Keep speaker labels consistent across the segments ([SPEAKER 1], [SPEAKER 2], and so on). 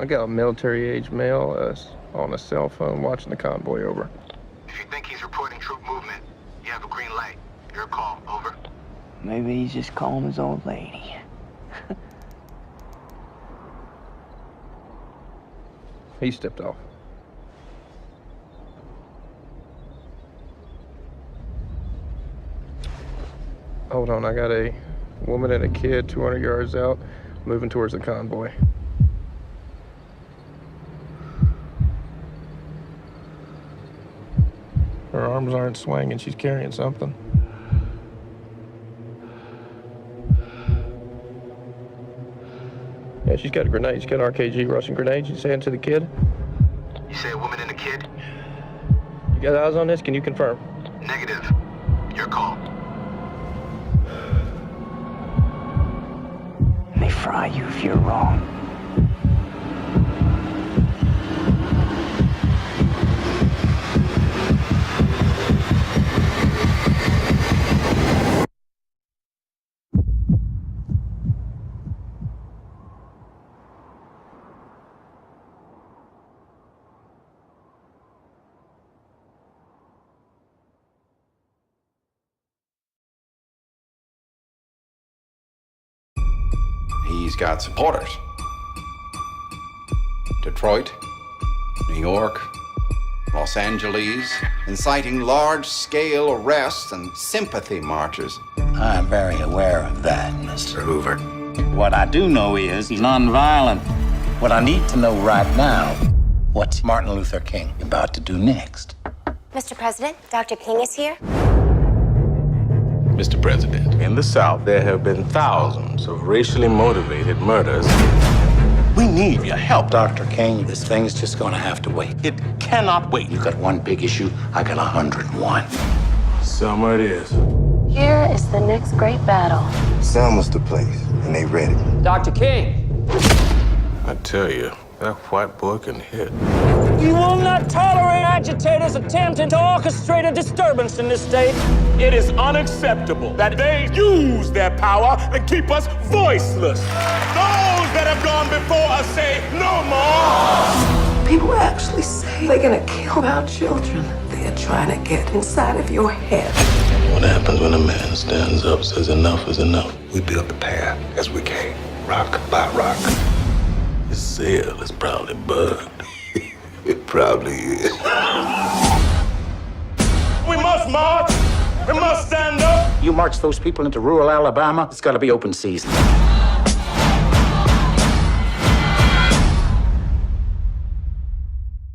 [SPEAKER 1] I got a military-age male on a cell phone watching the convoy over.
[SPEAKER 2] If you think he's reporting troop movement, you have a green light. Your call, over.
[SPEAKER 3] Maybe he's just calling his old lady.
[SPEAKER 1] He stepped off. Hold on, I got a woman and a kid 200 yards out, moving towards the convoy. Her arms aren't swinging, she's carrying something. Yeah, she's got a grenade. She's got an RKG Russian grenade. She's saying to the kid.
[SPEAKER 2] You say a woman and a kid?
[SPEAKER 1] You got eyes on this? Can you confirm?
[SPEAKER 2] Negative. Your call.
[SPEAKER 3] They fry you if you're wrong.
[SPEAKER 4] He's got supporters. Detroit, New York, Los Angeles, inciting large-scale arrests and sympathy marches.
[SPEAKER 5] I'm very aware of that, Mr.
[SPEAKER 4] Hoover.
[SPEAKER 5] What I do know is he's nonviolent. What I need to know right now, what's Martin Luther King about to do next?
[SPEAKER 6] Mr. President, Dr. King is here.
[SPEAKER 7] Mr. President, in the South, there have been thousands of racially motivated murders.
[SPEAKER 5] We need your help, Dr. King. This thing's just gonna have to wait. It cannot wait. You got one big issue, I got 101.
[SPEAKER 7] Selma it is.
[SPEAKER 6] Here is the next great battle.
[SPEAKER 2] Selma's the place, and they ready.
[SPEAKER 3] Dr. King!
[SPEAKER 7] I tell you, that white boy can hit.
[SPEAKER 3] You will not tolerate agitators attempting to orchestrate a disturbance in this state.
[SPEAKER 8] It is unacceptable that they use their power and keep us voiceless. Those that have gone before us say no more.
[SPEAKER 9] People actually say they're gonna kill our children. They are trying to get inside of your head.
[SPEAKER 7] What happens when a man stands up, says enough is enough? We built the path as we came, rock by rock. This sail is probably bugged. It probably is.
[SPEAKER 8] We must march. We must stand up.
[SPEAKER 5] You march those people into rural Alabama, it's gotta be open season.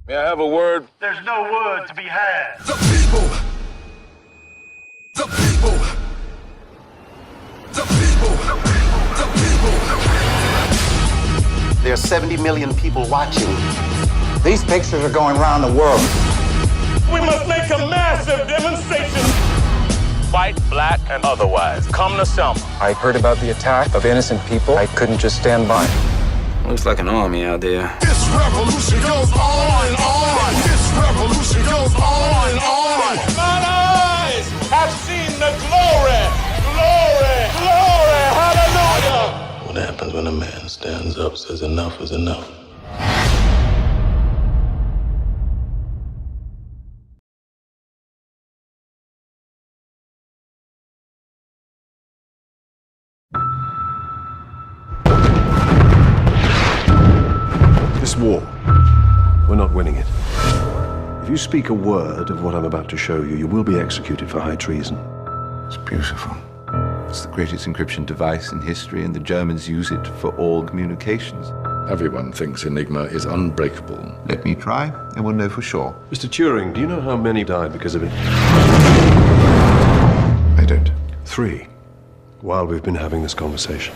[SPEAKER 7] May I have a word?
[SPEAKER 8] There's no word to be had.
[SPEAKER 2] The people. The people. The people. The people.
[SPEAKER 4] There are 70 million people watching.
[SPEAKER 5] These pictures are going around the world.
[SPEAKER 8] We must make a massive demonstration. White, black, and otherwise. Come to Selma.
[SPEAKER 10] I heard about the attack of innocent people. I couldn't just stand by.
[SPEAKER 11] Looks like an army out there.
[SPEAKER 2] This revolution goes on and on. This revolution goes on and on.
[SPEAKER 8] Mine eyes have seen the glory, glory, glory. Hallelujah.
[SPEAKER 7] What happens when a man stands up, says enough is enough?
[SPEAKER 12] This war, we're not winning it. If you speak a word of what I'm about to show you, you will be executed for high treason.
[SPEAKER 13] It's beautiful. It's the greatest encryption device in history, and the Germans use it for all communications.
[SPEAKER 14] Everyone thinks Enigma is unbreakable.
[SPEAKER 13] Let me try, and we'll know for sure.
[SPEAKER 12] Mr. Turing, do you know how many died because of it?
[SPEAKER 13] I don't.
[SPEAKER 12] 3, while we've been having this conversation.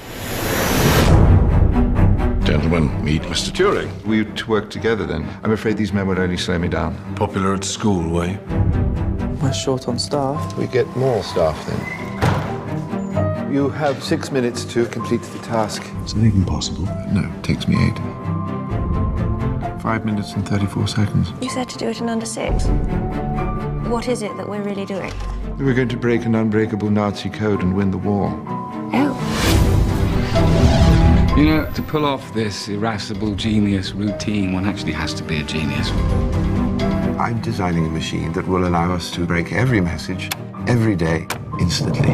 [SPEAKER 14] Gentlemen, meet Mr. Turing.
[SPEAKER 13] We to work together then. I'm afraid these men would only slow me down.
[SPEAKER 7] Popular at school, were you?
[SPEAKER 10] We're short on staff.
[SPEAKER 13] We get more staff then. You have 6 minutes to complete the task.
[SPEAKER 14] Is it even possible?
[SPEAKER 13] No, it takes me 8. 5 minutes and 34 seconds.
[SPEAKER 6] You said to do it in under 6. What is it that we're really doing?
[SPEAKER 13] We're going to break an unbreakable Nazi code and win the war.
[SPEAKER 6] Oh.
[SPEAKER 11] You know, to pull off this irascible genius routine, one actually has to be a genius.
[SPEAKER 13] I'm designing a machine that will allow us to break every message, every day, instantly.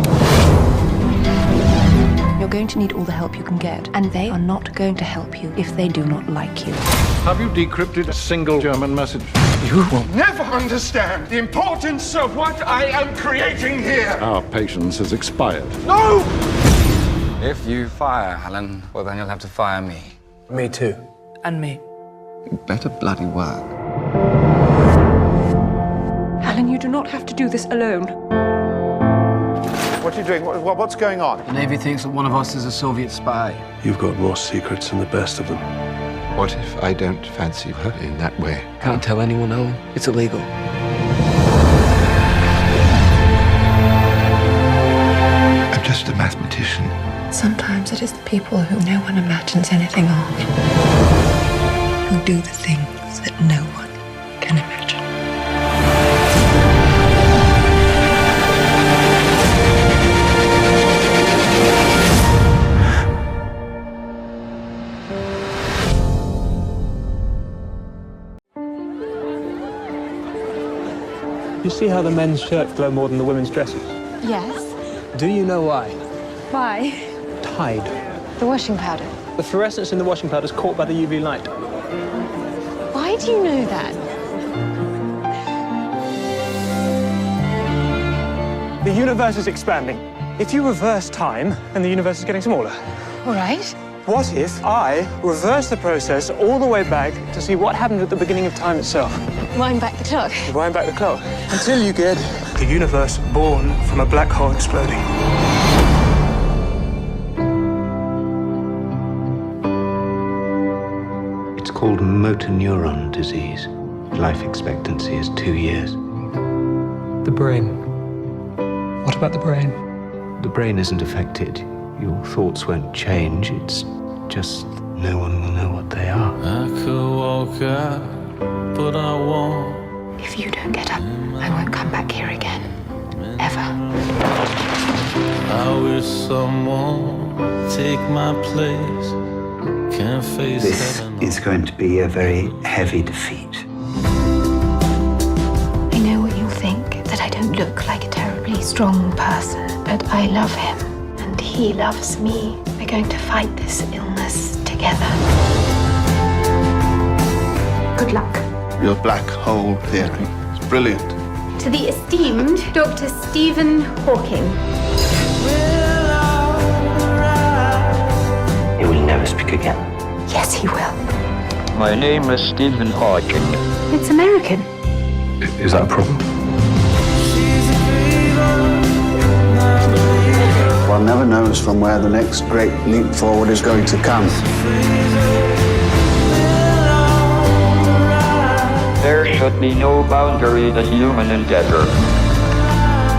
[SPEAKER 6] You're going to need all the help you can get, and they are not going to help you if they do not like you.
[SPEAKER 14] Have you decrypted a single German message?
[SPEAKER 2] You will never understand the importance of what I am creating here.
[SPEAKER 14] Our patience has expired.
[SPEAKER 2] No!
[SPEAKER 11] If you fire Helen, well, then you'll have to fire me.
[SPEAKER 1] Me too.
[SPEAKER 6] And me.
[SPEAKER 13] You better bloody work.
[SPEAKER 6] Helen, you do not have to do this alone.
[SPEAKER 2] What are you doing? What's going on?
[SPEAKER 11] The Navy thinks that one of us is a Soviet spy.
[SPEAKER 12] You've got more secrets than the best of them.
[SPEAKER 13] What if I don't fancy her in that way?
[SPEAKER 11] Can't tell anyone, Owen. It's illegal.
[SPEAKER 13] I'm just a mathematician.
[SPEAKER 9] Sometimes it is the people who no one imagines anything of who do the things that no one can imagine.
[SPEAKER 3] You see how the men's shirts glow more than the women's dresses?
[SPEAKER 6] Yes.
[SPEAKER 3] Do you know why?
[SPEAKER 6] Why?
[SPEAKER 3] Tide.
[SPEAKER 6] The washing powder.
[SPEAKER 3] The fluorescence in the washing powder is caught by the UV light.
[SPEAKER 6] Why do you know that?
[SPEAKER 3] The universe is expanding. If you reverse time, then the universe is getting smaller.
[SPEAKER 6] All right.
[SPEAKER 3] What if I reverse the process all the way back to see what happened at the beginning of time itself?
[SPEAKER 6] Wind back the clock.
[SPEAKER 3] Wind back the clock until you get the universe born from a black hole exploding.
[SPEAKER 15] It's called motor neuron disease. Life expectancy is 2 years.
[SPEAKER 3] The brain. What about the brain?
[SPEAKER 15] The brain isn't affected. Your thoughts won't change. It's just no one will know what they are.
[SPEAKER 16] I could walk out, but I won't.
[SPEAKER 6] If you don't get up, I won't come back here again. Ever.
[SPEAKER 16] I wish someone take my place. Can't face
[SPEAKER 15] This is going to be a very heavy defeat.
[SPEAKER 6] I know what you'll think, that I don't look like a terribly strong person, but I love him, and he loves me. We're going to fight this illness together. Good luck.
[SPEAKER 13] Your black hole theory is brilliant.
[SPEAKER 17] To the esteemed Dr. Stephen Hawking.
[SPEAKER 15] He will never speak again.
[SPEAKER 6] Yes, he will.
[SPEAKER 18] My name is Stephen Hawking.
[SPEAKER 6] It's American.
[SPEAKER 12] Is that a problem?
[SPEAKER 19] One never knows from where the next great leap forward is going to come.
[SPEAKER 18] There should be no boundary to human endeavor.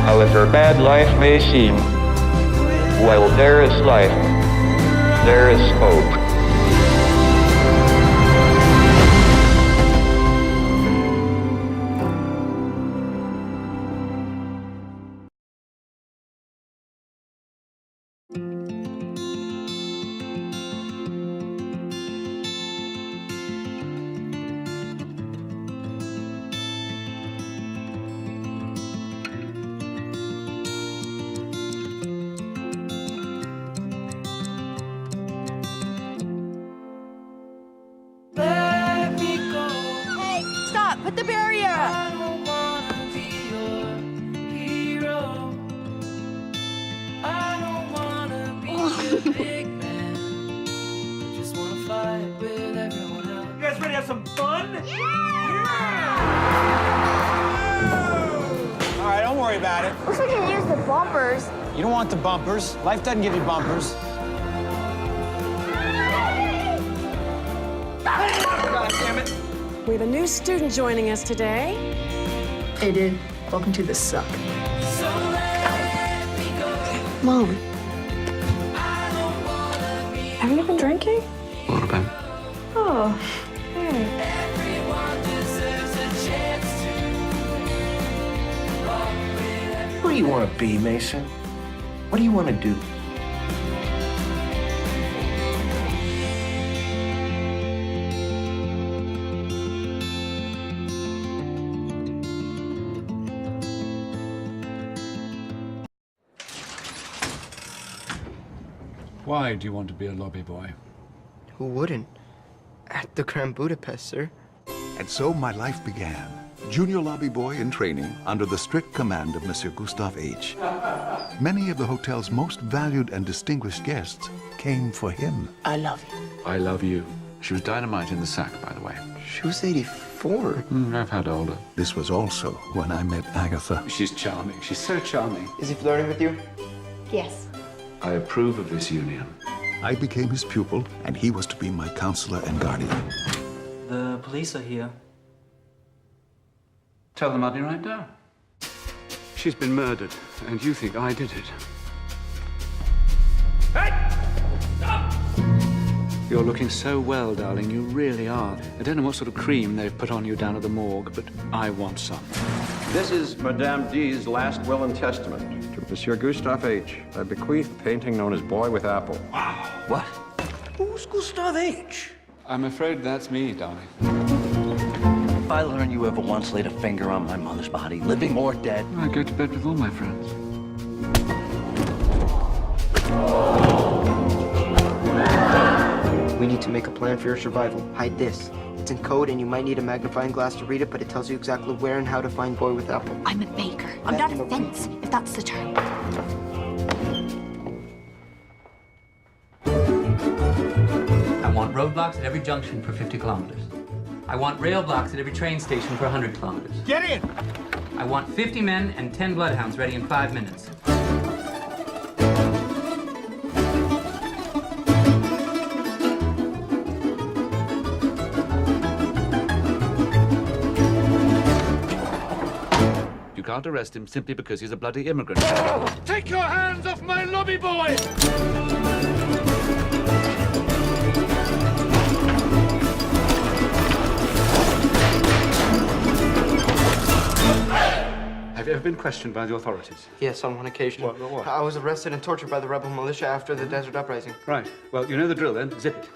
[SPEAKER 18] However bad life may seem, while there is life, there is hope.
[SPEAKER 17] Put the barrier up.
[SPEAKER 16] I don't wanna be your hero. I don't wanna be a big man. I just wanna fight with everyone else.
[SPEAKER 3] You guys ready to have some fun?
[SPEAKER 17] Yeah!
[SPEAKER 20] All right, don't worry about it.
[SPEAKER 17] Wish we could use the bumpers.
[SPEAKER 20] You don't want the bumpers. Life doesn't give you bumpers. God damn it.
[SPEAKER 21] We have a new student joining us today.
[SPEAKER 6] Hey, dude. Welcome to the suck.
[SPEAKER 21] Mom. Have you been drinking?
[SPEAKER 15] A little bit.
[SPEAKER 21] Oh, hey.
[SPEAKER 22] What do you want to be, Mason? What do you want to do?
[SPEAKER 11] Why do you want to be a lobby boy?
[SPEAKER 4] Who wouldn't? At the Grand Budapest, sir.
[SPEAKER 13] And so my life began. Junior lobby boy in training under the strict command of Monsieur Gustave H. Many of the hotel's most valued and distinguished guests came for him.
[SPEAKER 4] I love you.
[SPEAKER 11] I love you. She was dynamite in the sack, by the way.
[SPEAKER 4] She was 84.
[SPEAKER 11] I've had older.
[SPEAKER 13] This was also when I met Agatha.
[SPEAKER 11] She's charming. She's so charming.
[SPEAKER 4] Is he flirting with you?
[SPEAKER 6] Yes.
[SPEAKER 11] I approve of this union.
[SPEAKER 13] I became his pupil, and he was to be my counselor and guardian.
[SPEAKER 22] The police are here.
[SPEAKER 11] Tell them I'll be right down. She's been murdered, and you think I did it. Hey! Stop! You're looking so well, darling. You really are. I don't know what sort of cream they've put on you down at the morgue, but I want some.
[SPEAKER 12] This is Madame D's last will and testament. To Monsieur Gustave H. I bequeath a painting known as Boy with Apple.
[SPEAKER 22] Wow. What? Who's Gustave H?
[SPEAKER 11] I'm afraid that's me, darling.
[SPEAKER 22] If I learn you ever once laid a finger on my mother's body, living or dead...
[SPEAKER 11] I go to bed with all my friends.
[SPEAKER 4] We need to make a plan for your survival. Hide this. It's in code and you might need a magnifying glass to read it, but it tells you exactly where and how to find Boy with Apple.
[SPEAKER 6] I'm a baker. I'm not a fence, if that's the term.
[SPEAKER 22] I want roadblocks at every junction for 50 kilometers. I want rail blocks at every train station for 100 kilometers.
[SPEAKER 8] Get in!
[SPEAKER 22] I want 50 men and 10 bloodhounds ready in 5 minutes.
[SPEAKER 11] You can't arrest him simply because he's a bloody immigrant.
[SPEAKER 8] Take your hands off my lobby boy!
[SPEAKER 11] Have you ever been questioned by the authorities?
[SPEAKER 4] Yes, on one occasion.
[SPEAKER 11] What?
[SPEAKER 4] I was arrested and tortured by the rebel militia after the desert uprising.
[SPEAKER 11] Right. Well, you know the drill then. Zip it.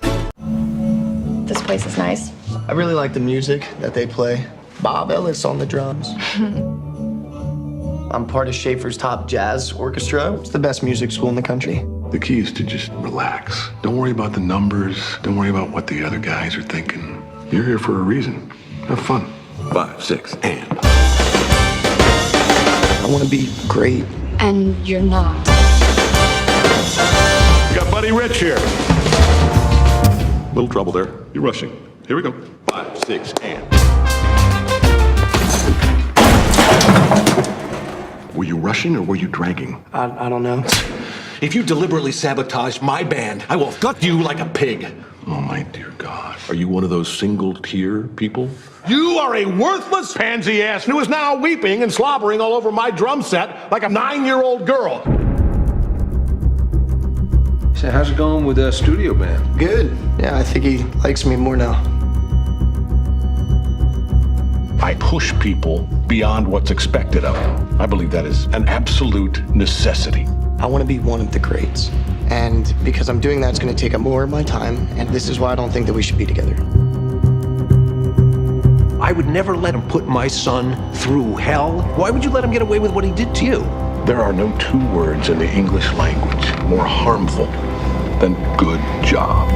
[SPEAKER 6] This place is nice.
[SPEAKER 4] I really like the music that they play. Bob Ellis on the drums. I'm part of Schaefer's top jazz orchestra. It's the best music school in the country.
[SPEAKER 7] The key is to just relax. Don't worry about the numbers. Don't worry about what the other guys are thinking. You're here for a reason. Have fun. 5, 6, and...
[SPEAKER 4] I want to be great.
[SPEAKER 6] And you're not.
[SPEAKER 7] We got Buddy Rich here. Little trouble there. You're rushing. Here we go. 5, 6, and... Were you rushing or were you dragging?
[SPEAKER 4] I don't know.
[SPEAKER 5] If you deliberately sabotage my band, I will gut you like a pig.
[SPEAKER 7] Oh, my dear God. Are you one of those single-tier people?
[SPEAKER 5] You are a worthless pansy ass who is now weeping and slobbering all over my drum set like a 9-year-old girl.
[SPEAKER 12] So how's it going with the studio band?
[SPEAKER 4] Good. Yeah, I think he likes me more now.
[SPEAKER 5] I push people beyond what's expected of them. I believe that is an absolute necessity.
[SPEAKER 4] I want to be one of the greats. And because I'm doing that, it's going to take up more of my time. And this is why I don't think that we should be together.
[SPEAKER 23] I would never let him put my son through hell. Why would you let him get away with what he did to you?
[SPEAKER 7] There are no 2 words in the English language more harmful than good job.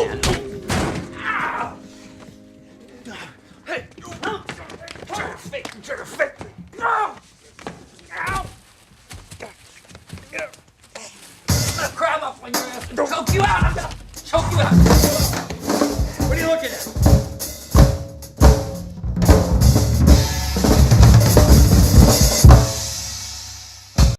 [SPEAKER 22] man.
[SPEAKER 2] Hey! Trigger fake! No! Ow!
[SPEAKER 22] I'm gonna grab up on your ass and choke you out! I'm gonna choke you out!